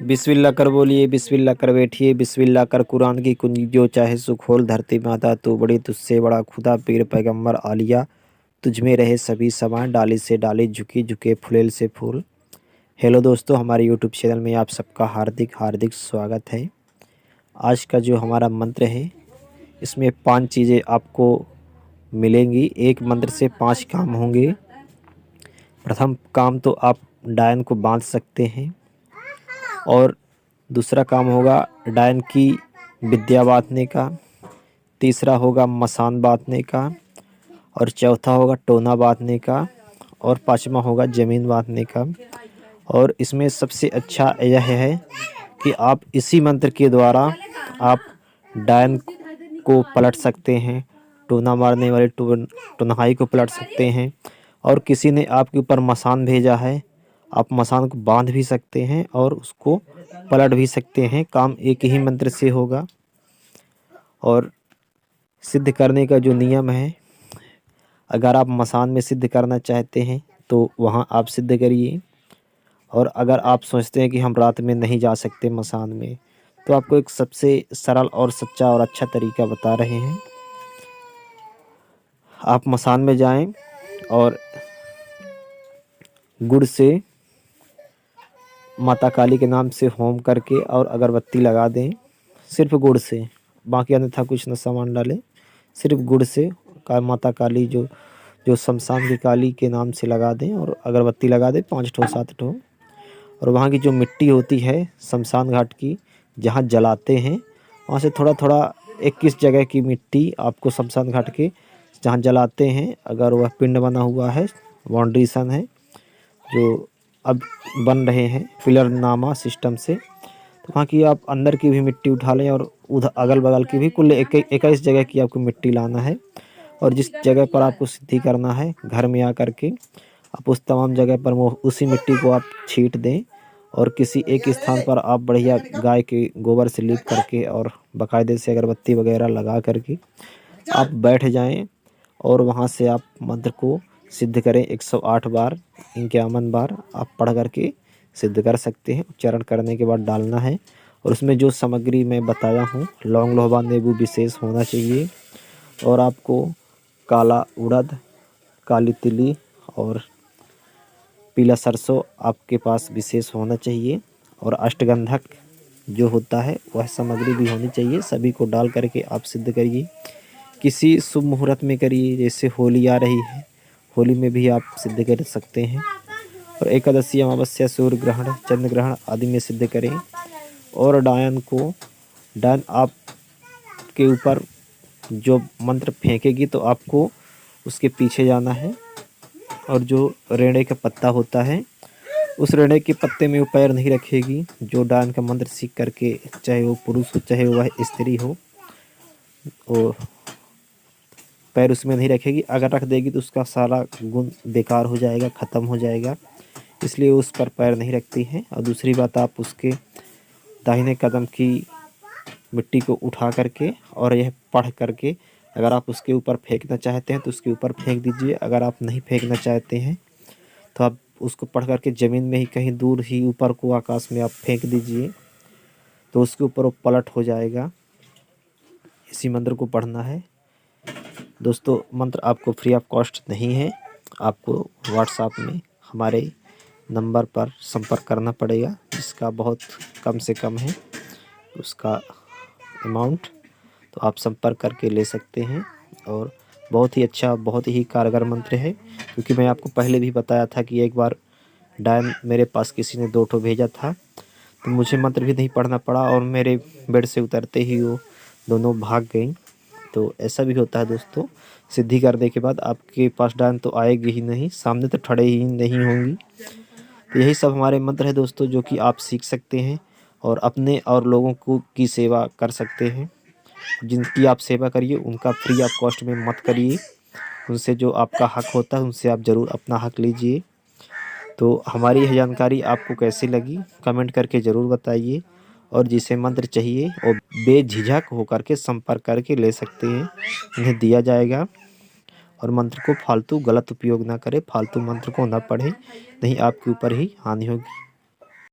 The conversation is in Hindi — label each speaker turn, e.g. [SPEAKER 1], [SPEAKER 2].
[SPEAKER 1] बिस्मिल्लाह कर बोलिए, बिस्मिल्लाह कर बैठिए, बिस्मिल्लाह कर कुरान की कुंजी जो चाहे सो खोल। धरती माता तू बड़ी तुझसे बड़ा खुदा, पीर पैगंबर आलिया तुझ में रहे सभी समान। डाली से डाली झुकी झुके फुलेल से फूल। हेलो दोस्तों, हमारे यूट्यूब चैनल में आप सबका हार्दिक हार्दिक स्वागत है। आज का जो हमारा मंत्र है, इसमें 5 चीज़ें आपको मिलेंगी। एक मंत्र से 5 काम होंगे। प्रथम काम तो आप डायन को बांध सकते हैं, और दूसरा काम होगा डायन की विद्या बांटने का, तीसरा होगा मसान बांटने का, और चौथा होगा टोना बांटने का, और पांचवा होगा ज़मीन बांटने का। और इसमें सबसे अच्छा यह है कि आप इसी मंत्र के द्वारा आप डायन को पलट सकते हैं, टोना मारने वाले टोनहाई को पलट सकते हैं। और किसी ने आपके ऊपर मसान भेजा है, आप मसान को बांध भी सकते हैं और उसको पलट भी सकते हैं। काम एक ही मंत्र से होगा। और सिद्ध करने का जो नियम है, अगर आप मसान में सिद्ध करना चाहते हैं तो वहाँ आप सिद्ध करिए। और अगर आप सोचते हैं कि हम रात में नहीं जा सकते मसान में, तो आपको एक सबसे सरल और सच्चा और अच्छा तरीका बता रहे हैं। आप मसान में जाएं और गुड़ से माता काली के नाम से होम करके और अगरबत्ती लगा दें, सिर्फ गुड़ से। बाकी अन्यथा कुछ न सामान डालें, सिर्फ गुड़ से माता काली जो जो शमशान की काली के नाम से लगा दें, और अगरबत्ती लगा दें 5 ठो 7 ठो। और वहाँ की जो मिट्टी होती है शमशान घाट की, जहाँ जलाते हैं, वहाँ से थोड़ा थोड़ा 21 जगह की मिट्टी आपको शमशान घाट के जहाँ जलाते हैं, अगर वह पिंड बना हुआ है, बाउंड्रीशन है जो अब बन रहे हैं पिलर नामा सिस्टम से, तो वहाँ की आप अंदर की भी मिट्टी उठा लें, और उधर अगल बगल की भी कुल 21 जगह की आपको मिट्टी लाना है। और जिस जगह पर आपको सिद्धि करना है, घर में आकर के आप उस तमाम जगह पर वो उसी मिट्टी को आप छींट दें। और किसी एक स्थान पर आप बढ़िया गाय के गोबर से लीप करके और बाकायदे से अगरबत्ती वगैरह लगा करके आप बैठ जाएं, और वहाँ से आप मंत्र को सिद्ध करें 108 बार, 51 बार आप पढ़ करके सिद्ध कर सकते हैं। उच्चारण करने के बाद डालना है। और उसमें जो सामग्री मैं बताया हूँ, लौंग लोहबा नींबू विशेष होना चाहिए, और आपको काला उड़द, काली तिली और पीला सरसों आपके पास विशेष होना चाहिए, और अष्टगंधक जो होता है वह सामग्री भी होनी चाहिए। सभी को डाल करके आप सिद्ध करिए। किसी शुभ मुहूर्त में करिए, जैसे होली आ रही है, होली में भी आप सिद्ध कर सकते हैं। और एकादशी, अमावस्या, सूर्य ग्रहण, चंद्र ग्रहण आदि में सिद्ध करें। और डायन आपके ऊपर जो मंत्र फेंकेगी तो आपको उसके पीछे जाना है, और जो रेड़े का पत्ता होता है उस रेड़े के पत्ते में वो पैर नहीं रखेगी। जो डायन का मंत्र सीख करके, चाहे वो पुरुष हो चाहे वह स्त्री हो, वो पैर उसमें नहीं रखेगी। अगर रख देगी तो उसका सारा गुण बेकार हो जाएगा, ख़त्म हो जाएगा, इसलिए उस पर पैर नहीं रखती है। और दूसरी बात, आप उसके दाहिने कदम की मिट्टी को उठा करके और यह पढ़ करके अगर आप उसके ऊपर फेंकना चाहते हैं तो उसके ऊपर फेंक दीजिए। अगर आप नहीं फेंकना चाहते हैं तो आप उसको पढ़ करके ज़मीन में ही कहीं दूर ही ऊपर को आकाश में आप फेंक दीजिए, तो उसके ऊपर वो पलट हो जाएगा। इसी मंत्र को पढ़ना है दोस्तों। मंत्र आपको फ्री ऑफ कॉस्ट नहीं है, आपको व्हाट्सएप में हमारे नंबर पर संपर्क करना पड़ेगा, जिसका बहुत कम से कम है उसका अमाउंट, तो आप संपर्क करके ले सकते हैं। और बहुत ही अच्छा, बहुत ही कारगर मंत्र है, क्योंकि मैं आपको पहले भी बताया था कि एक बार डायन मेरे पास किसी ने 2 ठो भेजा था, तो मुझे मंत्र भी नहीं पढ़ना पड़ा, और मेरे बेड से उतरते ही वो दोनों भाग गई। तो ऐसा भी होता है दोस्तों, सिद्धि करने के बाद आपके पास डायन तो आएगी ही नहीं, सामने तो खड़े ही नहीं होंगी। तो यही सब हमारे मंत्र है दोस्तों, जो कि आप सीख सकते हैं और अपने और लोगों को की सेवा कर सकते हैं। जिनकी आप सेवा करिए, उनका फ्री ऑफ कॉस्ट में मत करिए। उनसे जो आपका हक होता है उनसे आप ज़रूर अपना हक लीजिए। तो हमारी यह जानकारी आपको कैसी लगी, कमेंट करके ज़रूर बताइए। और जिसे मंत्र चाहिए वो बेझिझक होकर के संपर्क करके ले सकते हैं, उन्हें दिया जाएगा। और मंत्र को फालतू गलत उपयोग ना करें, फालतू मंत्र को ना पढ़ें, नहीं आपके ऊपर ही हानि होगी।